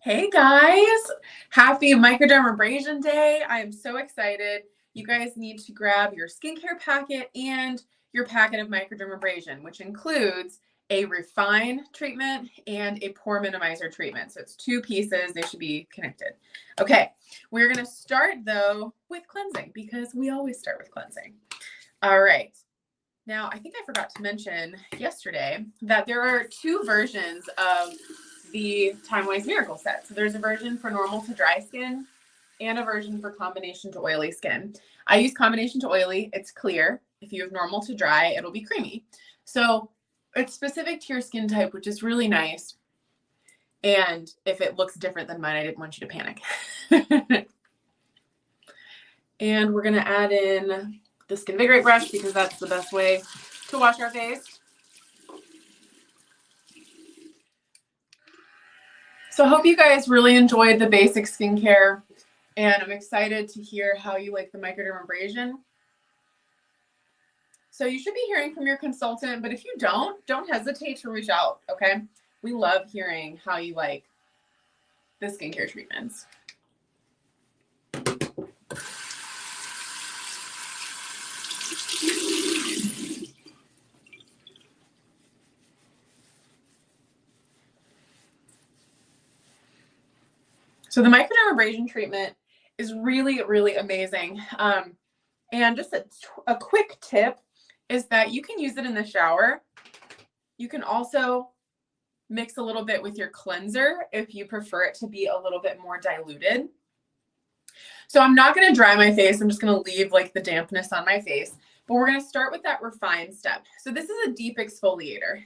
Hey guys, happy Microdermabrasion Day. I am so excited. You guys need to grab your skincare packet and your packet of microdermabrasion, which includes a refine treatment and a pore minimizer treatment. So it's two pieces, they should be connected. Okay, we're gonna start though with cleansing because we always start with cleansing. All right. Now, I think I forgot to mention yesterday that there are two versions of the Time-Wise Miracle Set. So there's a version for normal to dry skin and a version for combination to oily skin. I use combination to oily. It's clear. If you have normal to dry, it'll be creamy. So it's specific to your skin type, which is really nice. And if it looks different than mine, I didn't want you to panic. And we're going to add in the Skin Vigorate brush because that's the best way to wash our face. So I hope you guys really enjoyed the basic skincare, and I'm excited to hear how you like the microdermabrasion. So you should be hearing from your consultant, but if you don't hesitate to reach out, okay? We love hearing how you like the skincare treatments. So the microdermabrasion treatment is really, really amazing. And just a quick tip is that you can use it in the shower. You can also mix a little bit with your cleanser if you prefer it to be a little bit more diluted. So I'm not going to dry my face. I'm just going to leave like the dampness on my face. But we're going to start with that refine step. So this is a deep exfoliator.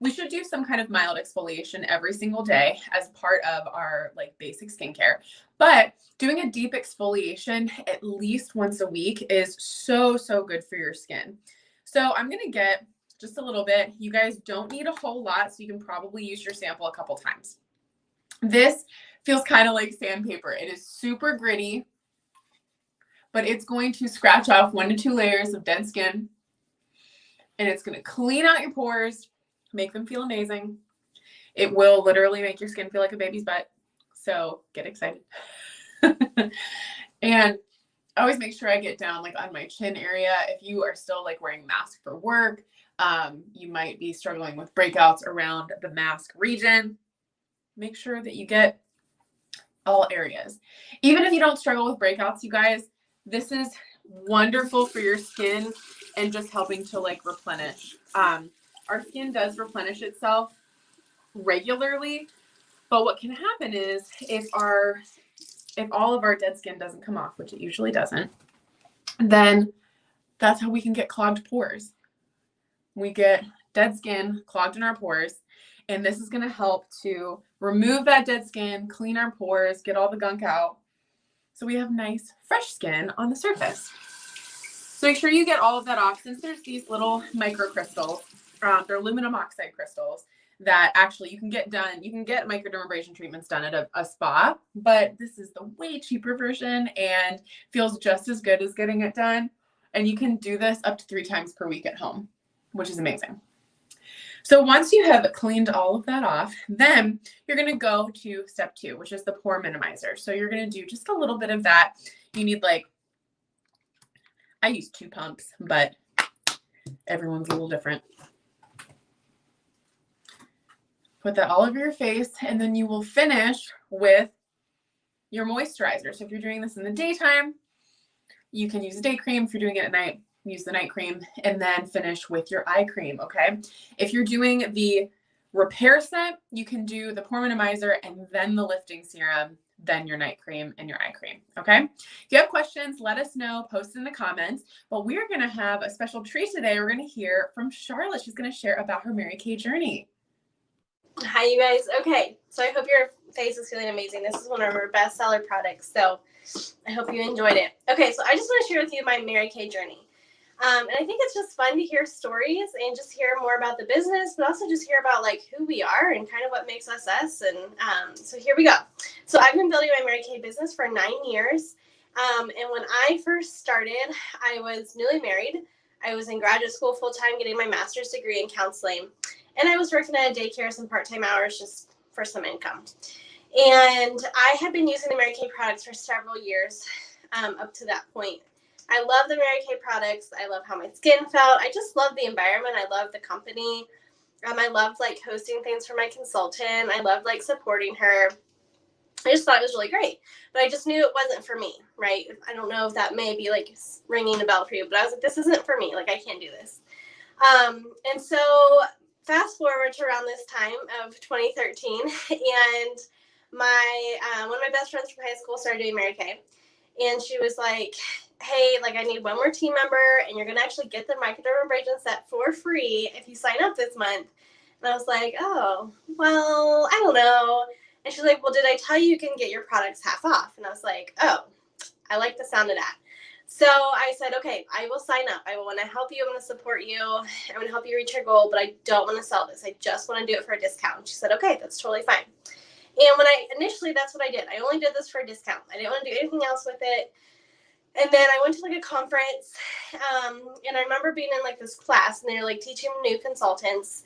We should do some kind of mild exfoliation every single day as part of our like basic skincare. But doing a deep exfoliation at least once a week is so, so good for your skin. So I'm going to get just a little bit. You guys don't need a whole lot, so you can probably use your sample a couple times. This feels kind of like sandpaper. It is super gritty, but it's going to scratch off 1 to 2 layers of dead skin, and it's going to clean out your pores, make them feel amazing. It will literally make your skin feel like a baby's butt. So get excited. And I always make sure I get down like on my chin area. If you are still like wearing a mask for work, you might be struggling with breakouts around the mask region. Make sure that you get all areas. Even if you don't struggle with breakouts, you guys, this is wonderful for your skin and just helping to like replenish. Our skin does replenish itself regularly, but what can happen is if all of our dead skin doesn't come off, which it usually doesn't, then that's how we can get clogged pores. We get dead skin clogged in our pores, and this is going to help to remove that dead skin, clean our pores, get all the gunk out, so we have nice, fresh skin on the surface. So make sure you get all of that off. Since there's these little microcrystals, they're aluminum oxide crystals that actually you can get done. You can get microdermabrasion treatments done at a spa, but this is the way cheaper version and feels just as good as getting it done. And you can do this up to 3 times per week at home, which is amazing. So once you have cleaned all of that off, then you're going to go to step 2, which is the pore minimizer. So you're going to do just a little bit of that. You need I use 2 pumps, but everyone's a little different. Put that all over your face, and then you will finish with your moisturizer. So if you're doing this in the daytime, you can use a day cream. If you're doing it at night, use the night cream, and then finish with your eye cream, okay? If you're doing the repair set, you can do the pore minimizer and then the lifting serum, then your night cream and your eye cream, okay? If you have questions, let us know, post in the comments. But we are going to have a special treat today. We're going to hear from Charlotte. She's going to share about her Mary Kay journey. Hi, you guys. Okay, so I hope your face is feeling amazing. This is one of our bestseller products, so I hope you enjoyed it. Okay, so I just want to share with you my Mary Kay journey. And I think it's just fun to hear stories and just hear more about the business, but also just hear about like who we are and kind of what makes us us. And so here we go. So I've been building my Mary Kay business for 9 years. And when I first started, I was newly married. I was in graduate school full-time getting my master's degree in counseling. And I was working at a daycare some part-time hours just for some income. And I had been using the Mary Kay products for several years up to that point. I love the Mary Kay products. I love how my skin felt. I just love the environment. I love the company. I loved like hosting things for my consultant. I loved like supporting her. I just thought it was really great, but I just knew it wasn't for me, right? I don't know if that may be like ringing a bell for you, but I was like, this isn't for me. Like, I can't do this. And so fast forward to around this time of 2013, and my one of my best friends from high school started doing Mary Kay, and she was like, hey, like, I need one more team member, and you're going to actually get the Microdermabrasion set for free if you sign up this month. And I was like, oh, well, I don't know. And she's like, well, did I tell you can get your products half off? And I was like, oh, I like the sound of that. So I said, okay, I will sign up. I want to help you. I'm going to support you. I'm going to help you reach your goal, but I don't want to sell this. I just want to do it for a discount. She said, okay, that's totally fine. And when initially, that's what I did. I only did this for a discount. I didn't want to do anything else with it. And then I went to like a conference, and I remember being in like this class, and they were like teaching new consultants.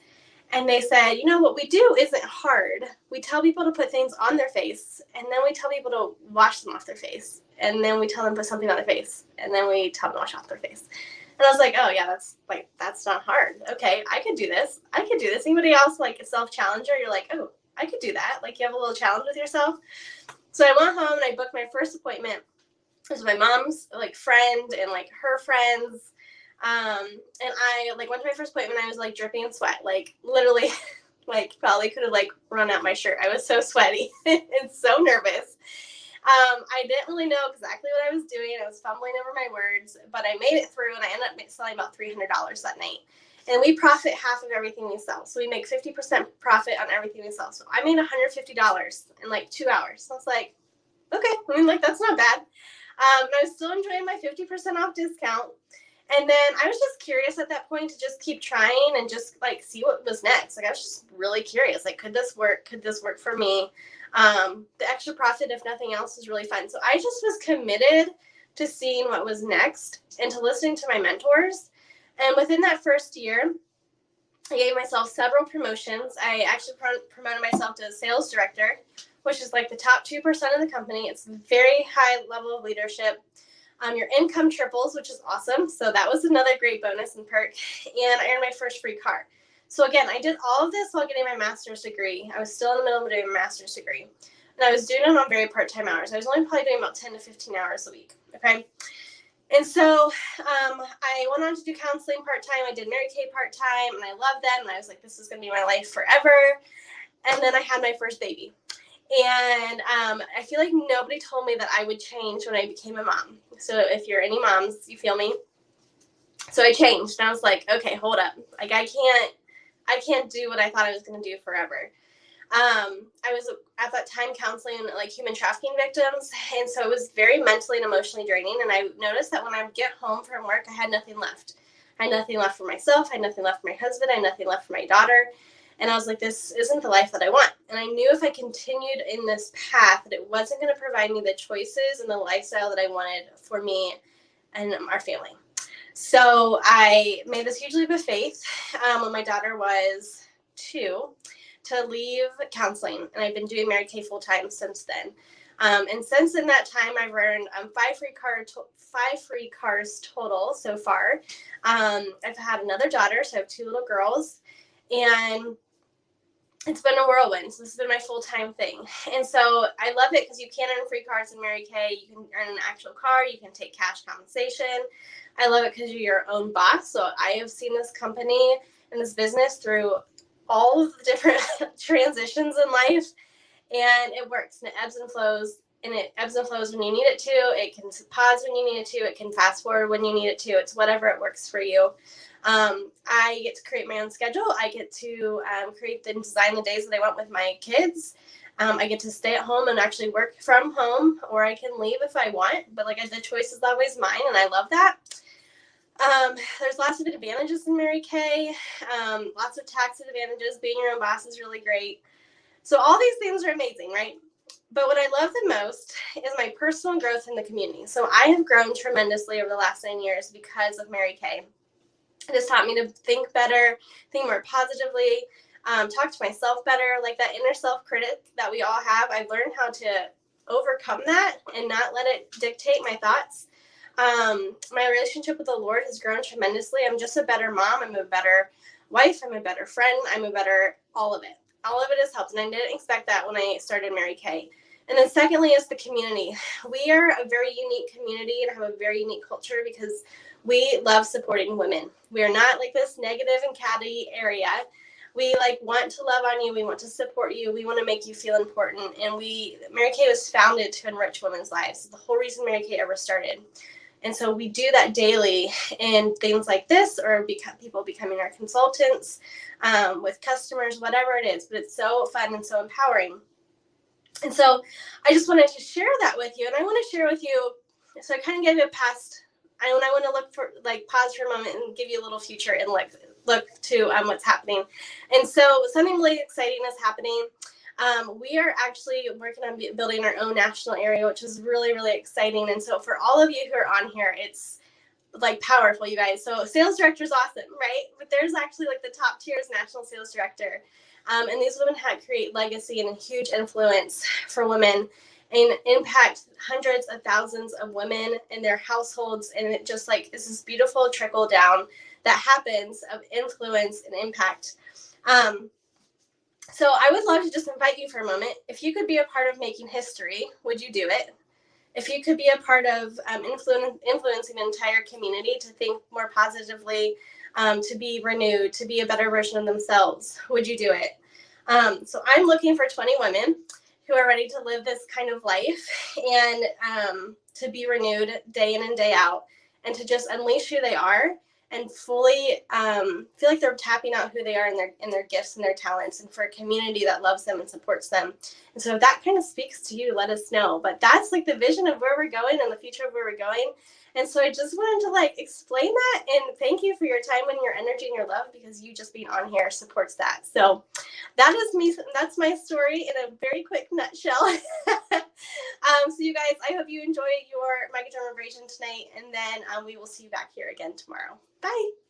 And they said, you know, what we do isn't hard. We tell people to put things on their face, and then we tell people to wash them off their face. And then we tell them to put something on their face, and then we tell them to wash off their face. And I was like, oh, yeah, that's not hard. Okay, I could do this. Anybody else, like a self-challenger, you're like, oh, I could do that. Like, you have a little challenge with yourself. So I went home, and I booked my first appointment. It was my mom's, like, friend and, like, her friends. And I, like, went to my first appointment. I was, like, dripping in sweat. Like, literally, like, probably could have, like, run out my shirt. I was so sweaty and so nervous. I didn't really know exactly what I was doing. I was fumbling over my words, but I made it through, and I ended up selling about $300 that night. And we profit half of everything we sell. So we make 50% profit on everything we sell. So I made $150 in, like, 2 hours. So I was like, okay, I mean, like, that's not bad. And I was still enjoying my 50% off discount. And then I was just curious at that point to just keep trying and just, like, see what was next. Like, I was just really curious. Like, could this work? Could this work for me? The extra profit, if nothing else, is really fun. So I just was committed to seeing what was next and to listening to my mentors. And within that first year, I gave myself several promotions. I actually promoted myself to sales director, which is like the top 2% of the company. It's a very high level of leadership. Your income triples, which is awesome. So that was another great bonus and perk. And I earned my first free car. So again, I did all of this while getting my master's degree. I was still in the middle of doing my master's degree. And I was doing it on very part-time hours. I was only probably doing about 10 to 15 hours a week. Okay. And so I went on to do counseling part-time. I did Mary Kay part-time, and I loved that. And I was like, this is going to be my life forever. And then I had my first baby. And I feel like nobody told me that I would change when I became a mom. So if you're any moms, you feel me? So I changed, and I was like, okay, hold up. Like, I can't do what I thought I was going to do forever. I was at that time counseling like human trafficking victims. And so it was very mentally and emotionally draining. And I noticed that when I would get home from work, I had nothing left. I had nothing left for myself. I had nothing left for my husband. I had nothing left for my daughter. And I was like, this isn't the life that I want. And I knew if I continued in this path that it wasn't going to provide me the choices and the lifestyle that I wanted for me and our family. So I made this huge leap of faith when my daughter was 2 to leave counseling. And I've been doing Mary Kay full time since then. And since in that time, I've earned 5 free cars total so far. I've had another daughter, so I have 2 little girls. And it's been a whirlwind. So this has been my full-time thing. And so I love it because you can earn free cars in Mary Kay. You can earn an actual car. You can take cash compensation. I love it because you're your own boss. So I have seen this company and this business through all of the different transitions in life. And it works. And it ebbs and flows. And it ebbs and flows when you need it to. It can pause when you need it to. It can fast forward when you need it to. It's whatever it works for you. I get to create my own schedule. I get to create and design the days that I want with my kids. I get to stay at home and actually work from home, or I can leave if I want. But like the choice is always mine, and I love that. There's lots of advantages in Mary Kay. Lots of tax advantages. Being your own boss is really great. So all these things are amazing, right? But what I love the most is my personal growth in the community. So I have grown tremendously over the last 9 years because of Mary Kay. It has taught me to think better, think more positively. talk to myself better, like that inner self-critic that we all have. I've learned how to overcome that and not let it dictate my thoughts. My relationship with the Lord has grown tremendously. I'm just a better mom. I'm a better wife. I'm a better friend. I'm a better all of it. All of it has helped, and I didn't expect that when I started Mary Kay. And then secondly is the community. We are a very unique community and have a very unique culture because we love supporting women. We are not like this negative and catty area. We like want to love on you. We want to support you. We want to make you feel important. And Mary Kay was founded to enrich women's lives. It's the whole reason Mary Kay ever started. And so we do that daily in things like this, or people becoming our consultants, with customers, whatever it is. But it's so fun and so empowering. And so I just wanted to share that with you. And I want to share with you, so I kind of gave you a past. I want to look for, like, pause for a moment and give you a little future and look to what's happening. And so something really exciting is happening. We are actually working on building our own national area, which is really, really exciting. And so for all of you who are on here, it's like powerful, you guys. So sales director is awesome, right? But there's actually like the top tier is national sales director. And these women create legacy and a huge influence for women and impact hundreds of thousands of women in their households. And it just like is this beautiful trickle down that happens of influence and impact. So I would love to just invite you for a moment. If you could be a part of making history, would you do it? If you could be a part of influencing an entire community to think more positively, to be renewed, to be a better version of themselves, would you do it? So I'm looking for 20 women who are ready to live this kind of life and to be renewed day in and day out and to just unleash who they are and fully feel like they're tapping out who they are in their gifts and their talents, and for a community that loves them and supports them. And so if that kind of speaks to you, let us know. But that's like the vision of where we're going and the future of where we're going. And so I just wanted to like explain that and thank you for your time and your energy and your love, because you just being on here supports that. So that is me. That's my story in a very quick nutshell. So you guys, I hope you enjoy your microdermabrasion tonight, and then we will see you back here again tomorrow. Bye.